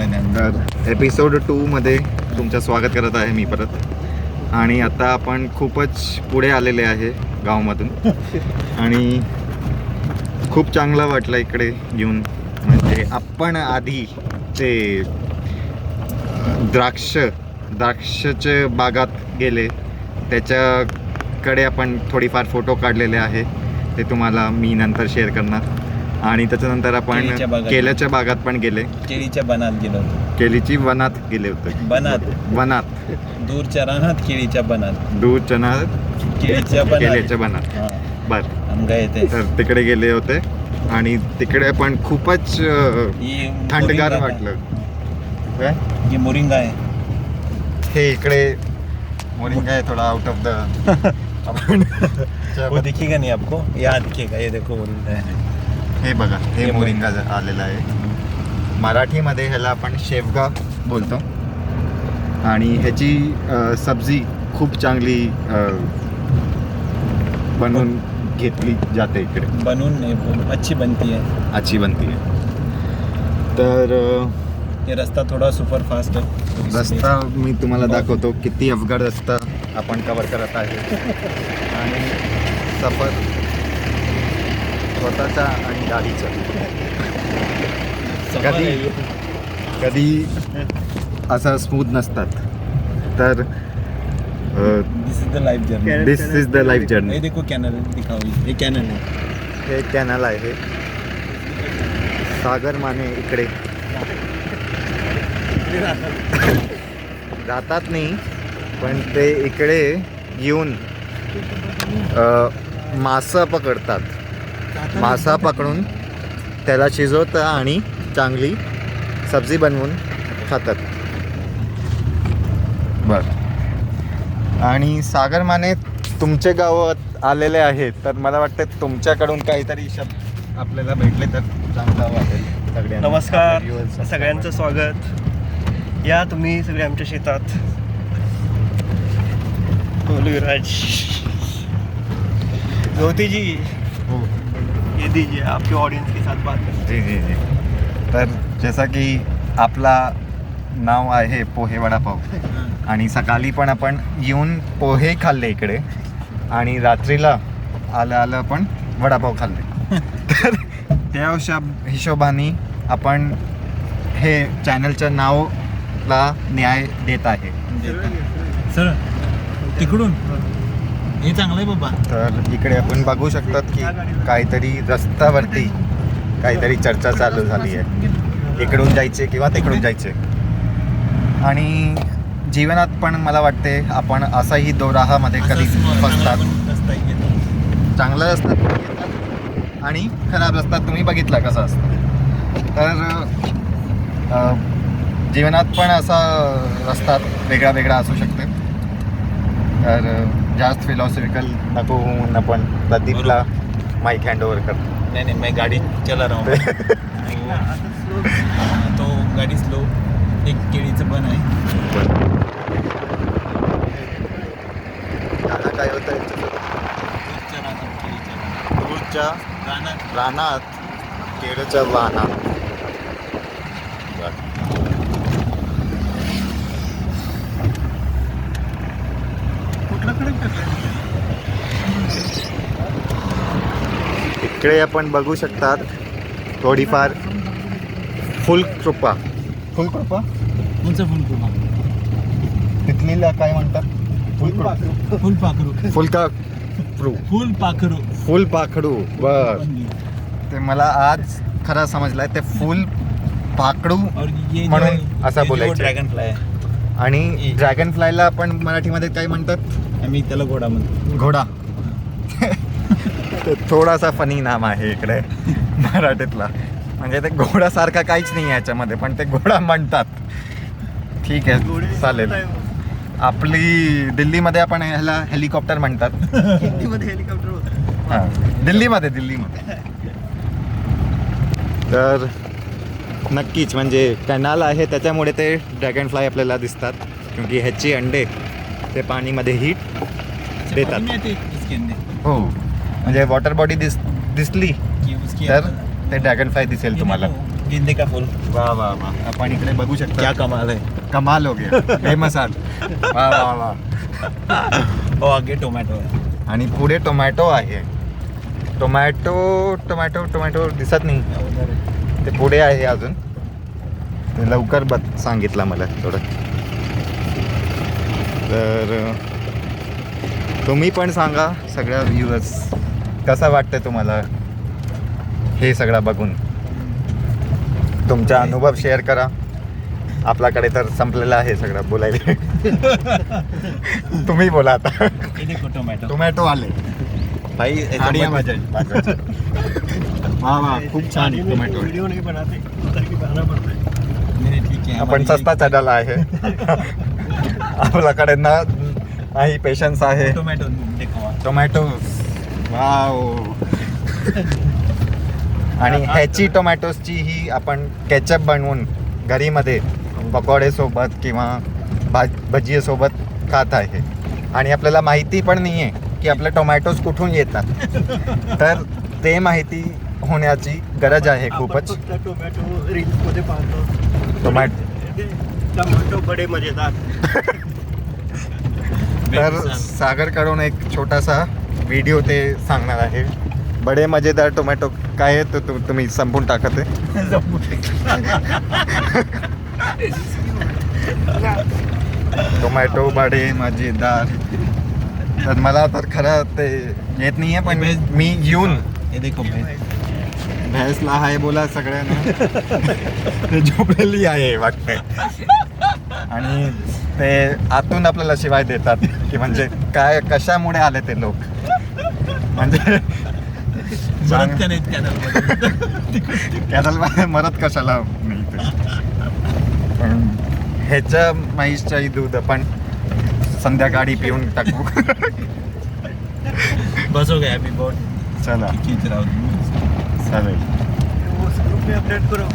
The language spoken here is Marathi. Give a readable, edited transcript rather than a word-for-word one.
थोड्या ध्यान. तर एपिसोड 2मध्ये तुमचं स्वागत करत आहे मी परत. आणि आता आपण खूपच पुढे आलेले आहे गावामधून आणि खूप चांगलं वाटलं इकडे येऊन. म्हणजे आपण आधी ते द्राक्षचे बागात गेले, त्याच्याकडे आपण थोडीफार फोटो काढलेले आहे, ते तुम्हाला मी नंतर शेअर करणार. आणि त्याच्यानंतर आपण केल्याच्या बागात पण गेले, केळीच्या बनात गेलो होतो. केलीची वनात गेले होते. वनात दूरच्या रानात केळीच्या बनात, दूरच्या केल्याच्या बनात बर हम गए थे. तर तिकडे गेले होते आणि तिकडे पण खूपच थंडगार वाटलं. काय ये मोरिंगा है. हे इकडे मोरिंगा आहे थोडा आउट ऑफ द आपण वो दिखेगा नहीं आपको, यहाँ दिखेगा. ये देखो मोरिंगा है. हे बघा, हे मोरिंगा आलेला आहे. मराठीमध्ये ह्याला आपण शेवगा बोलतो. आणि ह्याची सब्जी खूप चांगली बनवून घेतली जाते इकडे. बनवून नहीं, अच्छी बनती है. अच्छी बनती है. तर ये रस्ता थोड़ा सुपर फास्ट है. रस्ता मी तुम्हाला दाखवतो किती अवघड रस्ता आपण कव्हर करत आहे. आणि सफर स्वतःचा आणि गाडीचा कधी असं स्मूथ नसतात. तर this is the life journey. This is the life journey. ये देखो कॅनल दिखाओ. ये कॅनल है. हे कॅनल आहे. सागर माने इकडे जातात नाही, पण ते इकडे येऊन मासा पकडतात. मासा पकडून त्याला शिजवतात आणि चांगली सब्जी बनवून खातात. बर. आणि सागर माने तुमचे गावात आलेले आहेत, तर मला वाटतं तुमच्याकडून काहीतरी शब्द आपल्याला भेटले तर चांगलं वाटेल सगळ्यांना. नमस्कार, सगळ्यांचं स्वागत. या तुम्ही सगळे आमच्या शेतात. विराज ज्योति जी, हो ये दीजिए आपके ऑडियंस के साथ बात करें. जी जी जी. तर जसं की आपला नाव आहे पोहे वडापाव, आणि सकाळी पण आपण येऊन पोहे खाल्ले इकडे, आणि रात्रीला आलं पण वडापाव खाल्ले. तर त्या हिशोबाने आपण हे चॅनलच्या नावला न्याय देत आहे. सर तिकडून हे चांगलं आहे बाबा. तर इकडे आपण बघू शकतात की काहीतरी रस्त्यावरती काहीतरी चर्चा चालू झाली आहे, इकडून जायचे किंवा तिकडून जायचे. आणि जीवनात पण मला वाटते आपण असाही दोराहामध्ये कधी फसतात. चांगला रस्ता घेतात आणि खराब रस्ता तुम्ही बघितला कसा असतो. तर जीवनात पण असा रस्ता वेगळा वेगळा असू शकते. तर जास्त फिलॉसॉफिकल नको होऊन आपण प्रदीपला माईक हँड ओव्हर करतो. नहीं मैं गाड़ी चला रहा हूँ. तो गाड़ी स्लो. एक केळीचं बन आहे. काय होतं दूरच्या रानात केळीच्या वाहनात. इकडे आपण बघू शकतात थोडीफार फुलकृपा. कोणचं फुलकृपा? तिथलीला काय म्हणतात? फुलपाखरू. बर. ते मला आज खरं समजलंय, ते फुल पाखडू म्हणून असं बोलायचं. Dragon fly. आणि ड्रॅगन फ्लायला आपण मराठीमध्ये काय म्हणतात? आम्ही त्याला घोडा म्हणतो. घोडा. ते थोडासा फनी नाम आहे इकडे मराठीतला. म्हणजे ते घोडासारखा काहीच नाही आहे याच्यामध्ये, पण ते घोडा म्हणतात. ठीक आहे, चालेल. आपली दिल्लीमध्ये आपण ह्याला हेलिकॉप्टर म्हणतात. हिंदीमध्ये हेलिकॉप्टर होतं. हां, दिल्लीमध्ये. तर नक्कीच म्हणजे कॅनल आहे त्याच्यामुळे ते ड्रॅगन फ्लाय आपल्याला दिसतात, क्योंकि ह्याची अंडे ते पाणीमध्ये हीट देतात. हो, म्हणजे वॉटर बॉडी दिसली तर ते ड्रॅगन फ्लाय दिसेल तुम्हाला. गेंदे का फूल वा वा वा. आपण इकडे बघू शकता. क्या कमाल है. कमाल हो गया. बेमसाल. वा वा वा. हो आगे टोमॅटो आहे. आणि पुढे टोमॅटो आहे. टोमॅटो टोमॅटो टोमॅटो दिसत नाही. ते पुढे आहे अजून. ते लवकर सांगितलं मला थोडं. तर तुम्ही पण सांगा सगळ्या व्ह्यूअर्स कसं वाटतं तुम्हाला हे सगळं बघून. तुमचा अनुभव शेअर करा. आपल्याकडे तर संपलेलं आहे सगळं बोलायला. तुम्ही बोला आता. ये देखो टोमॅटो. टोमॅटो आले भाई आणि वा वा खूप छान आहे टोमॅटो. वीडियो नहीं बनाते उतर के गाना पड़ता है. नहीं ठीक है. आपण सस्ता चढायला आहे. आपल्याकडे नाही पेशन्स आहे. टोमॅटो देखो. Tomato wow. आणि ह्याची टोमॅटोजची ही आपण केचप बनवून घरीमध्ये पकोडेसोबत किंवा भजीसोबत खात आहे. आणि आपल्याला माहिती पण नाही आहे की आपले टोमॅटोज कुठून येतात. तर ते माहिती होण्याची गरज आहे खूपच. आपण फक्त टोमॅटो रील्स मध्ये पाहतो. टोमॅटो बडे मजेदार. तर सागरकडून एक छोटासा व्हिडिओ ते सांगणार आहे. बडे मजेदार टोमॅटो काय आहे तो तुम्ही संपून टाकत आहे. टोमॅटो बडे मजेदार. तर मला तर खरं ते येत नाही आहे पण मी येऊन ये देखो भाई. भैसला हाय बोला सगळ्यांना. ते झोपलेली आहे वाटते. आणि ते आतून आपल्याला शिवाय देतात की म्हणजे काय कशामुळे आले ते लोक. म्हणजे मदत का नाहीत कॅनल. कॅनल मरत कशाला मिळते. पण ह्याच्या म्हैसच्याही दूध आपण संध्याकाळी पिऊन टाकू. बस हो गया अभी बहुत चला खींच रहा हूँ. चालेल. वो ग्रुप में अपडेट करो.